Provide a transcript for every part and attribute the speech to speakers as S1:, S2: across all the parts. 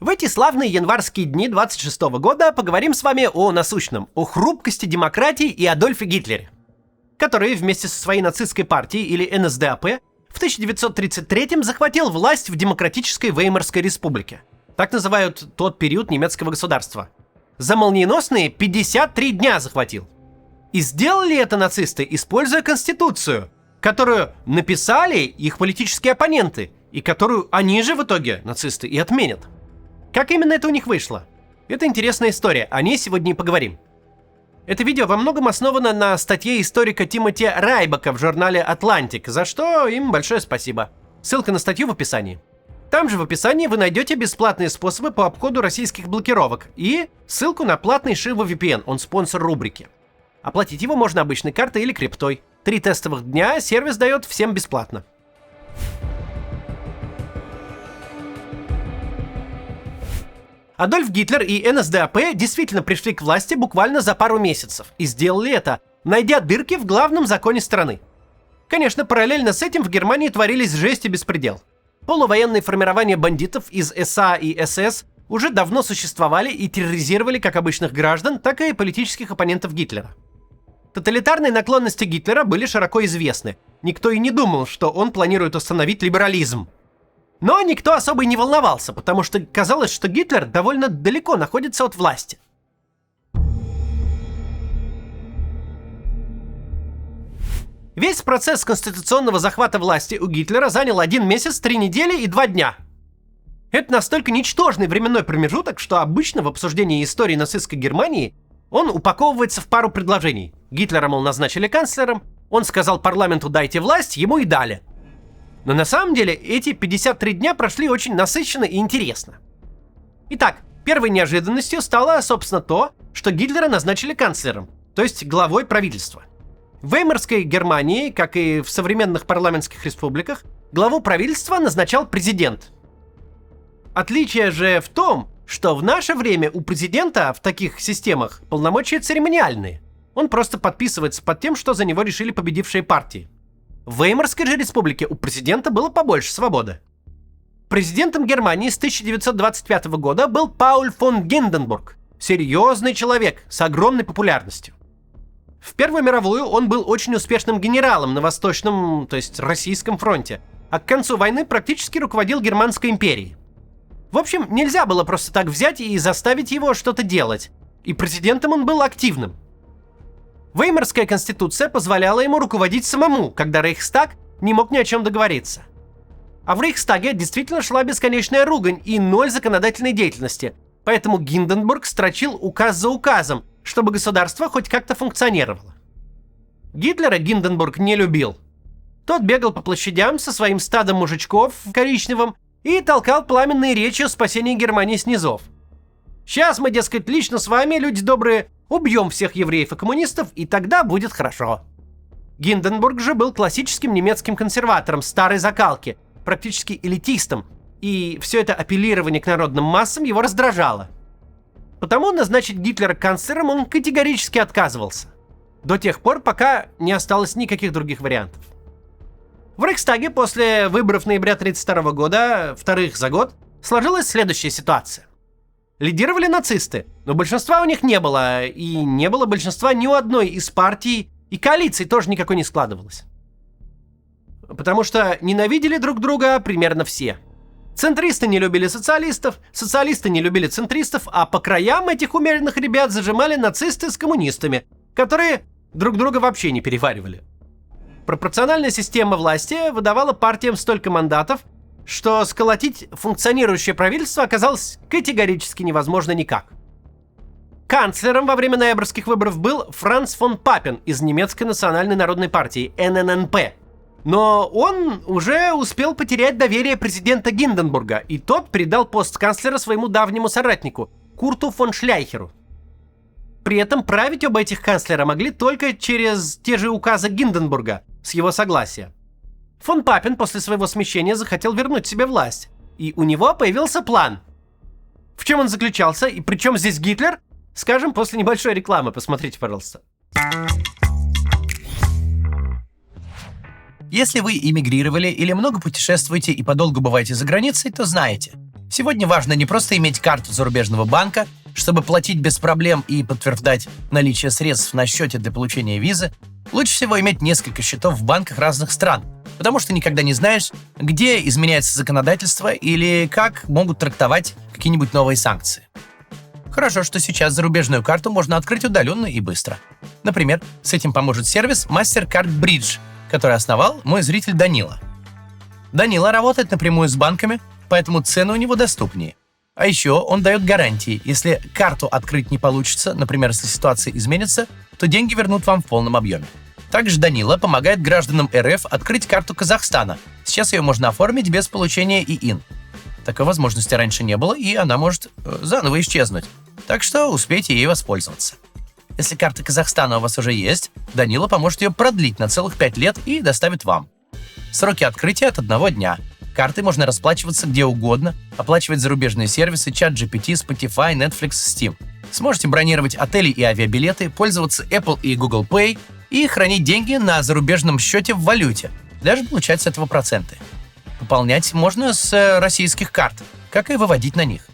S1: В эти славные январские дни 26-го года поговорим с вами о насущном, о хрупкости демократии и Адольфе Гитлере, который вместе со своей нацистской партией, или НСДАП, в 1933-м захватил власть в Демократической Веймарской республике. Так называют тот период немецкого государства. За молниеносные 53 дня захватил. И сделали это нацисты, используя Конституцию, которую написали их политические оппоненты, и которую они же в итоге, нацисты, и отменят. Как именно это у них вышло? Это интересная история, о ней сегодня и поговорим. Это видео во многом основано на статье историка Тимоти Райбака в журнале «Атлантик», за что им большое спасибо. Ссылка на статью в описании. Там же в описании вы найдете бесплатные способы по обходу российских блокировок и ссылку на платный Shiva VPN, он спонсор рубрики. Оплатить его можно обычной картой или криптой. 3 тестовых дня сервис дает всем бесплатно. Адольф Гитлер и НСДАП действительно пришли к власти буквально за пару месяцев и сделали это, найдя дырки в главном законе страны. Конечно, параллельно с этим в Германии творились жесть и беспредел. Полувоенные формирования бандитов из СА и СС уже давно существовали и терроризировали как обычных граждан, так и политических оппонентов Гитлера. Тоталитарные наклонности Гитлера были широко известны. Никто и не думал, что он планирует установить либерализм. Но никто особо и не волновался, потому что казалось, что Гитлер довольно далеко находится от власти. Весь процесс конституционного захвата власти у Гитлера занял 1 месяц, 3 недели и 2 дня. Это настолько ничтожный временной промежуток, что обычно в обсуждении истории нацистской Германии он упаковывается в пару предложений. Гитлера, мол, назначили канцлером, он сказал парламенту «дайте власть», ему и дали. Но на самом деле эти 53 дня прошли очень насыщенно и интересно. Итак, первой неожиданностью стало, собственно, то, что Гитлера назначили канцлером, то есть главой правительства. В Веймарской Германии, как и в современных парламентских республиках, главу правительства назначал президент. Отличие же в том, что в наше время у президента в таких системах полномочия церемониальные. Он просто подписывается под тем, что за него решили победившие партии. В Веймарской же республике у президента было побольше свободы. Президентом Германии с 1925 года был Пауль фон Гинденбург. Серьезный человек с огромной популярностью. В Первую мировую он был очень успешным генералом на Восточном, то есть Российском фронте, а к концу войны практически руководил Германской империей. В общем, нельзя было просто так взять и заставить его что-то делать, и президентом он был активным. Веймарская конституция позволяла ему руководить самому, когда Рейхстаг не мог ни о чем договориться. А в Рейхстаге действительно шла бесконечная ругань и 0 законодательной деятельности, поэтому Гинденбург строчил указ за указом, чтобы государство хоть как-то функционировало. Гитлера Гинденбург не любил. Тот бегал по площадям со своим стадом мужичков в коричневом и толкал пламенные речи о спасении Германии с низов. «Сейчас мы, дескать, лично с вами, люди добрые, убьем всех евреев и коммунистов, и тогда будет хорошо». Гинденбург же был классическим немецким консерватором старой закалки, практически элитистом, и все это апеллирование к народным массам его раздражало. Потому назначить Гитлера канцлером он категорически отказывался. До тех пор, пока не осталось никаких других вариантов. В Рейхстаге после выборов ноября 1932 года, вторых за год, сложилась следующая ситуация. Лидировали нацисты, но большинства у них не было, и не было большинства ни у одной из партий, и коалиции тоже никакой не складывалось. Потому что ненавидели друг друга примерно все. Центристы не любили социалистов, социалисты не любили центристов, а по краям этих умеренных ребят зажимали нацисты с коммунистами, которые друг друга вообще не переваривали. Пропорциональная система власти выдавала партиям столько мандатов, что сколотить функционирующее правительство оказалось категорически невозможно никак. Канцлером во время ноябрьских выборов был Франц фон Папен из немецкой национальной народной партии НННП. Но он уже успел потерять доверие президента Гинденбурга, и тот передал пост канцлера своему давнему соратнику Курту фон Шляйхеру. При этом править оба этих канцлера могли только через те же указы Гинденбурга с его согласия. Фон Папен после своего смещения захотел вернуть себе власть, и у него появился план. В чем он заключался и при чем здесь Гитлер, скажем после небольшой рекламы, посмотрите, пожалуйста.
S2: Если вы эмигрировали или много путешествуете и подолгу бываете за границей, то знаете. Сегодня важно не просто иметь карту зарубежного банка, чтобы платить без проблем и подтверждать наличие средств на счете для получения визы. Лучше всего иметь несколько счетов в банках разных стран, потому что никогда не знаешь, где изменяется законодательство или как могут трактовать какие-нибудь новые санкции. Хорошо, что сейчас зарубежную карту можно открыть удаленно и быстро. Например, с этим поможет сервис MasterCard Bridge, который основал мой зритель Данила. Данила работает напрямую с банками, поэтому цены у него доступнее. А еще он дает гарантии. Если карту открыть не получится, например, если ситуация изменится, то деньги вернут вам в полном объеме. Также Данила помогает гражданам РФ открыть карту Казахстана. Сейчас ее можно оформить без получения ИИН. Такой возможности раньше не было, и она может заново исчезнуть. Так что успейте ей воспользоваться. Если карта Казахстана у вас уже есть, Данила поможет ее продлить на целых 5 лет и доставит вам. Сроки открытия от 1 дня. Картой можно расплачиваться где угодно, оплачивать зарубежные сервисы ChatGPT, Spotify, Netflix, Steam. Сможете бронировать отели и авиабилеты, пользоваться Apple и Google Pay и хранить деньги на зарубежном счете в валюте, даже получать с этого проценты. Пополнять можно с российских карт, как и выводить на них.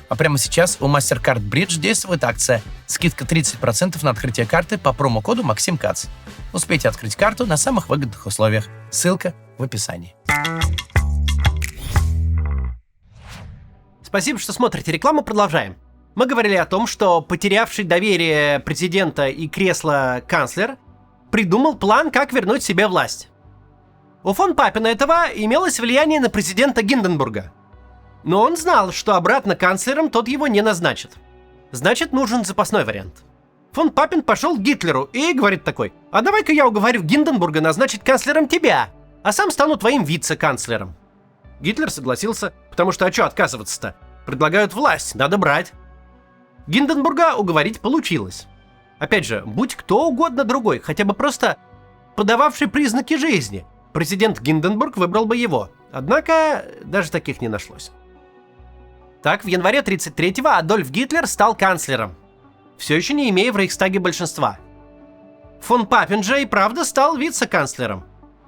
S2: А прямо сейчас у MasterCard Bridge действует акция «Скидка 30% на открытие карты» по промокоду MaximCats. Успейте открыть карту на самых выгодных условиях. Ссылка в описании.
S1: Спасибо, что смотрите рекламу, продолжаем. Мы говорили о том, что потерявший доверие президента и кресло канцлер придумал план, как вернуть себе власть. У фон Папена этого имелось влияние на президента Гинденбурга. Но он знал, что обратно канцлером тот его не назначит. Значит, нужен запасной вариант. Фон Папен пошел к Гитлеру и говорит такой: «А давай-ка я уговорю Гинденбурга назначить канцлером тебя, а сам стану твоим вице-канцлером». Гитлер согласился, потому что, а что отказываться-то? Предлагают власть, надо брать. Гинденбурга уговорить получилось. Опять же, будь кто угодно другой, хотя бы просто подававший признаки жизни, президент Гинденбург выбрал бы его. Однако, даже таких не нашлось. Так, в январе 1933-го Адольф Гитлер стал канцлером, все еще не имея в Рейхстаге большинства. Фон Папен же и правда стал вице-канцлером.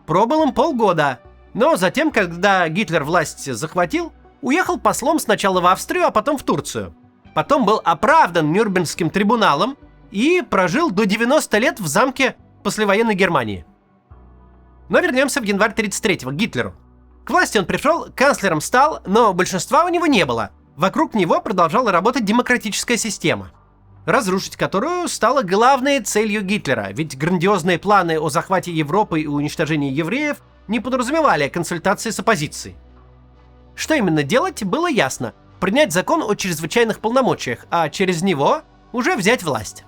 S1: Пробыл им полгода, но затем, когда Гитлер власть захватил, уехал послом сначала в Австрию, а потом в Турцию. Потом был оправдан Нюрнбергским трибуналом и прожил до 90 лет в замке послевоенной Германии. Но вернемся в январь 1933-го, к Гитлеру. К власти он пришел, канцлером стал, но большинства у него не было. Вокруг него продолжала работать демократическая система, разрушить которую стала главной целью Гитлера, ведь грандиозные планы о захвате Европы и уничтожении евреев не подразумевали консультации с оппозицией. Что именно делать, было ясно: принять закон о чрезвычайных полномочиях, а через него уже взять власть.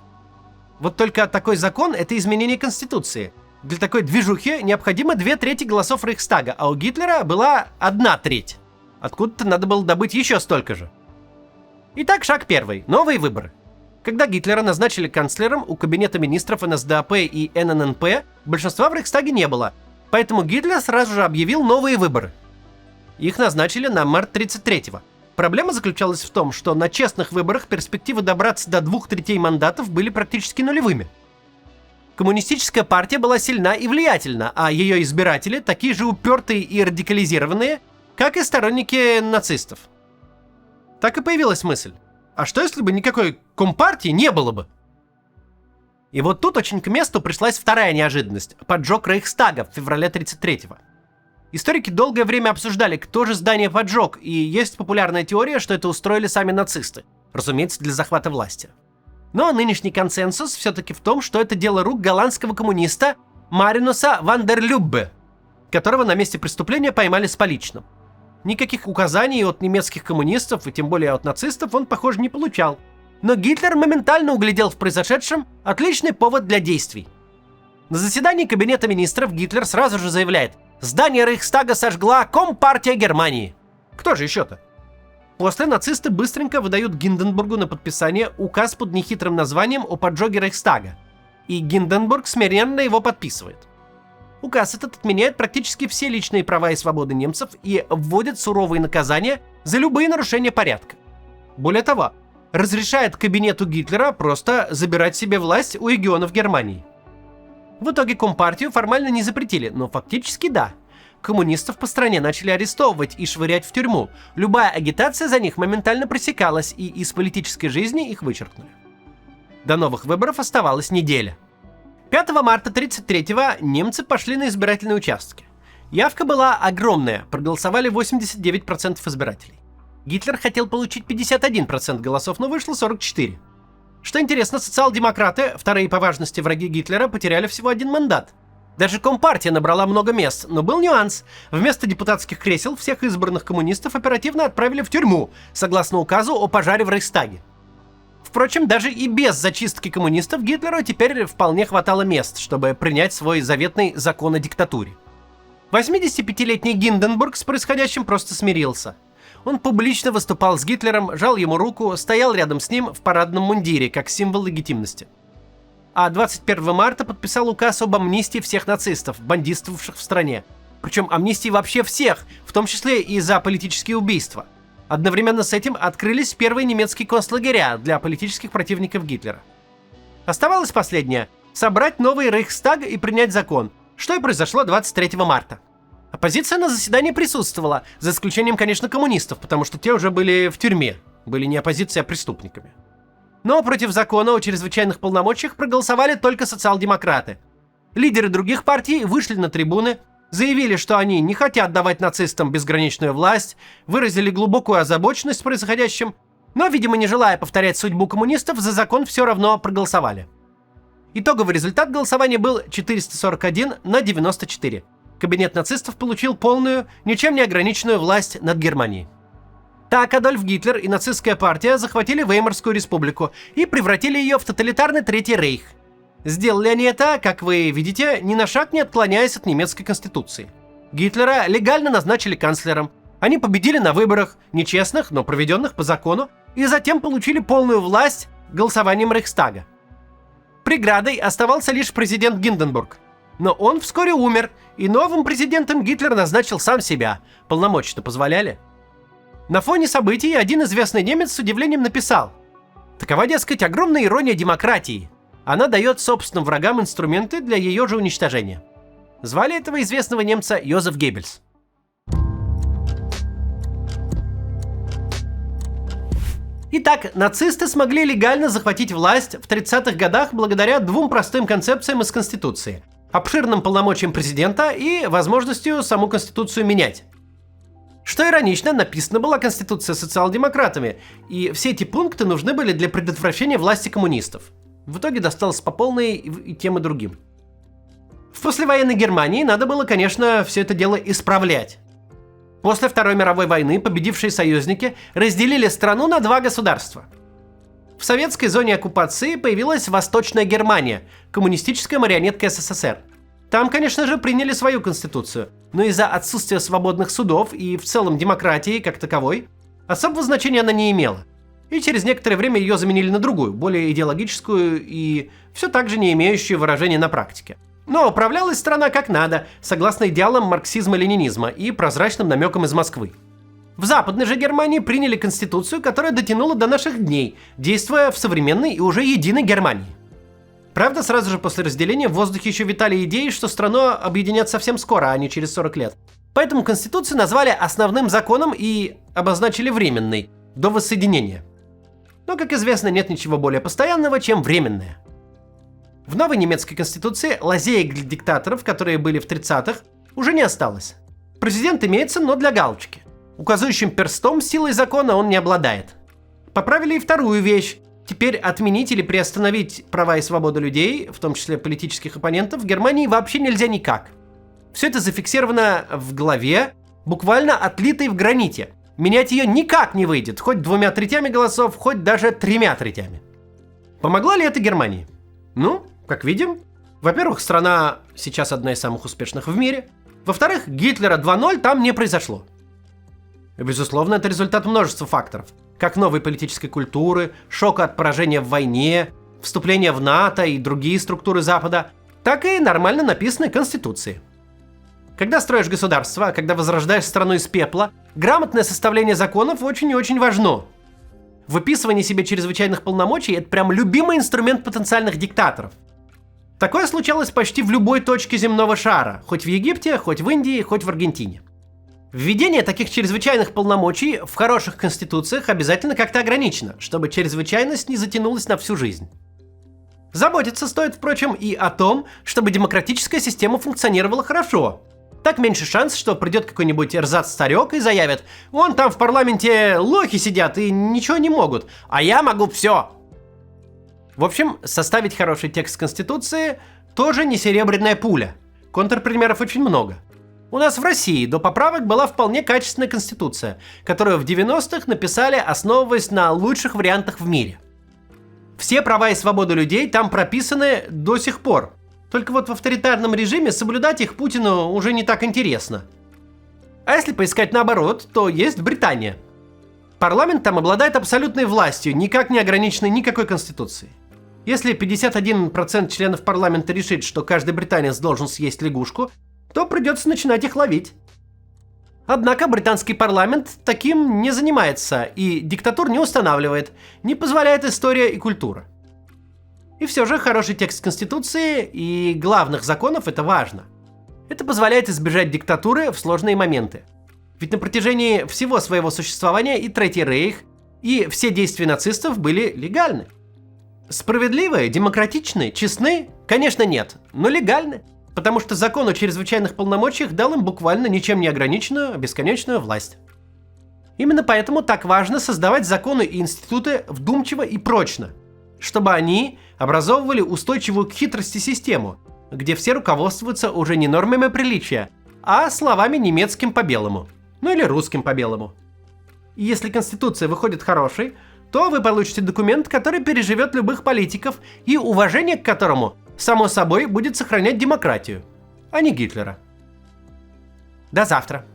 S1: Вот только такой закон — это изменение Конституции. Для такой движухи необходимо 2/3 голосов Рейхстага, а у Гитлера была 1/3. Откуда-то надо было добыть еще столько же. Итак, шаг первый. Новые выборы. Когда Гитлера назначили канцлером, у кабинета министров НСДАП и НННП большинства в Рейхстаге не было, поэтому Гитлер сразу же объявил новые выборы. Их назначили на март 1933-го. Проблема заключалась в том, что на честных выборах перспективы добраться до 2/3 мандатов были практически нулевыми. Коммунистическая партия была сильна и влиятельна, а ее избиратели такие же упертые и радикализированные, как и сторонники нацистов. Так и появилась мысль: а что если бы никакой компартии не было бы? И вот тут очень к месту пришлась вторая неожиданность – поджог Рейхстага в феврале 1933-го. Историки долгое время обсуждали, кто же здание поджег, и есть популярная теория, что это устроили сами нацисты, разумеется, для захвата власти. Но нынешний консенсус все-таки в том, что это дело рук голландского коммуниста Маринуса ван дер Люббе, которого на месте преступления поймали с поличным. Никаких указаний от немецких коммунистов и тем более от нацистов он, похоже, не получал. Но Гитлер моментально углядел в произошедшем отличный повод для действий. На заседании Кабинета министров Гитлер сразу же заявляет: «Здание Рейхстага сожгла Компартия Германии». Кто же еще-то? После нацисты быстренько выдают Гинденбургу на подписание указ под нехитрым названием о поджоге Рейхстага, и Гинденбург смиренно его подписывает. Указ этот отменяет практически все личные права и свободы немцев и вводит суровые наказания за любые нарушения порядка. Более того, разрешает кабинету Гитлера просто забирать себе власть у регионов Германии. В итоге Компартию формально не запретили, но фактически да. Коммунистов по стране начали арестовывать и швырять в тюрьму. Любая агитация за них моментально пресекалась, и из политической жизни их вычеркнули. До новых выборов оставалась неделя. 5 марта 1933-го немцы пошли на избирательные участки. Явка была огромная, проголосовали 89% избирателей. Гитлер хотел получить 51% голосов, но вышло 44%. Что интересно, социал-демократы, вторые по важности враги Гитлера, потеряли всего 1 мандат. Даже Компартия набрала много мест, но был нюанс. Вместо депутатских кресел всех избранных коммунистов оперативно отправили в тюрьму, согласно указу о пожаре в Рейхстаге. Впрочем, даже и без зачистки коммунистов Гитлеру теперь вполне хватало мест, чтобы принять свой заветный закон о диктатуре. 85-летний Гинденбург с происходящим просто смирился. Он публично выступал с Гитлером, жал ему руку, стоял рядом с ним в парадном мундире, как символ легитимности. А 21 марта подписал указ об амнистии всех нацистов, бандитствовавших в стране. Причем амнистии вообще всех, в том числе и за политические убийства. Одновременно с этим открылись первые немецкие концлагеря для политических противников Гитлера. Оставалось последнее – собрать новый Рейхстаг и принять закон, что и произошло 23 марта. Оппозиция на заседании присутствовала, за исключением, конечно, коммунистов, потому что те уже были в тюрьме, были не оппозицией, а преступниками. Но против закона о чрезвычайных полномочиях проголосовали только социал-демократы. Лидеры других партий вышли на трибуны, заявили, что они не хотят давать нацистам безграничную власть, выразили глубокую озабоченность происходящим, но, видимо, не желая повторять судьбу коммунистов, за закон все равно проголосовали. Итоговый результат голосования был 441 на 94. Кабинет нацистов получил полную, ничем не ограниченную власть над Германией. Так Адольф Гитлер и нацистская партия захватили Веймарскую республику и превратили ее в тоталитарный Третий Рейх. Сделали они это, как вы видите, ни на шаг не отклоняясь от немецкой конституции. Гитлера легально назначили канцлером. Они победили на выборах, нечестных, но проведенных по закону, и затем получили полную власть голосованием Рейхстага. Преградой оставался лишь президент Гинденбург. Но он вскоре умер, и новым президентом Гитлер назначил сам себя. Полномочия-то позволяли. На фоне событий один известный немец с удивлением написал: «Такова, дескать, огромная ирония демократии. Она дает собственным врагам инструменты для ее же уничтожения». Звали этого известного немца Йозеф Геббельс. Итак, нацисты смогли легально захватить власть в 30-х годах благодаря двум простым концепциям из Конституции: обширным полномочиям президента и возможностью саму Конституцию менять. Что иронично, написана была Конституция социал-демократами, и все эти пункты нужны были для предотвращения власти коммунистов. В итоге досталось по полной и тем и другим. В послевоенной Германии надо было, конечно, все это дело исправлять. После Второй мировой войны победившие союзники разделили страну на два государства. В советской зоне оккупации появилась Восточная Германия, коммунистическая марионетка СССР. Там, конечно же, приняли свою конституцию, но из-за отсутствия свободных судов и в целом демократии как таковой, особого значения она не имела. И через некоторое время ее заменили на другую, более идеологическую и все так же не имеющую выражения на практике. Но управлялась страна как надо, согласно идеалам марксизма-ленинизма и прозрачным намекам из Москвы. В Западной же Германии приняли конституцию, которая дотянула до наших дней, действуя в современной и уже единой Германии. Правда, сразу же после разделения в воздухе еще витали идеи, что страну объединят совсем скоро, а не через 40 лет. Поэтому конституцию назвали основным законом и обозначили временной, до воссоединения. Но, как известно, нет ничего более постоянного, чем временное. В новой немецкой конституции лазеек для диктаторов, которые были в 30-х, уже не осталось. Президент имеется, но для галочки. Указующим перстом силой закона он не обладает. Поправили и вторую вещь. Теперь отменить или приостановить права и свободу людей, в том числе политических оппонентов, в Германии вообще нельзя никак. Все это зафиксировано в главе, буквально отлитой в граните. Менять ее никак не выйдет, хоть 2/3 голосов, хоть даже 3/3. Помогло ли это Германии? Ну, как видим, во-первых, страна сейчас одна из самых успешных в мире. Во-вторых, Гитлера 2.0 там не произошло. Безусловно, это результат множества факторов. Как новой политической культуры, шока от поражения в войне, вступления в НАТО и другие структуры Запада, так и нормально написанной Конституции. Когда строишь государство, когда возрождаешь страну из пепла, грамотное составление законов очень и очень важно. Выписывание себе чрезвычайных полномочий – это прям любимый инструмент потенциальных диктаторов. Такое случалось почти в любой точке земного шара, хоть в Египте, хоть в Индии, хоть в Аргентине. Введение таких чрезвычайных полномочий в хороших конституциях обязательно как-то ограничено, чтобы чрезвычайность не затянулась на всю жизнь. Заботиться стоит, впрочем, и о том, чтобы демократическая система функционировала хорошо. Так меньше шанс, что придет какой-нибудь эрзац-старек и заявит: «Вон там в парламенте лохи сидят и ничего не могут, а я могу все». В общем, составить хороший текст Конституции тоже не серебряная пуля. Контрпримеров очень много. У нас в России до поправок была вполне качественная Конституция, которую в 90-х написали, основываясь на лучших вариантах в мире. Все права и свободы людей там прописаны до сих пор. Только вот в авторитарном режиме соблюдать их Путину уже не так интересно. А если поискать наоборот, то есть Британия. Парламент там обладает абсолютной властью, никак не ограниченной никакой конституцией. Если 51% членов парламента решит, что каждый британец должен съесть лягушку, то придется начинать их ловить. Однако британский парламент таким не занимается и диктатур не устанавливает, не позволяет история и культура. И все же хороший текст Конституции и главных законов — это важно. Это позволяет избежать диктатуры в сложные моменты. Ведь на протяжении всего своего существования и Третий Рейх, и все действия нацистов были легальны. Справедливые, демократичные, честны? Конечно, нет, но легальны. Потому что закон о чрезвычайных полномочиях дал им буквально ничем не ограниченную, бесконечную власть. Именно поэтому так важно создавать законы и институты вдумчиво и прочно, чтобы они образовывали устойчивую к хитрости систему, где все руководствуются уже не нормами приличия, а словами немецким по белому, ну или русским по белому. И если Конституция выходит хорошей, то вы получите документ, который переживет любых политиков и уважение к которому, само собой, будет сохранять демократию, а не Гитлера. До завтра.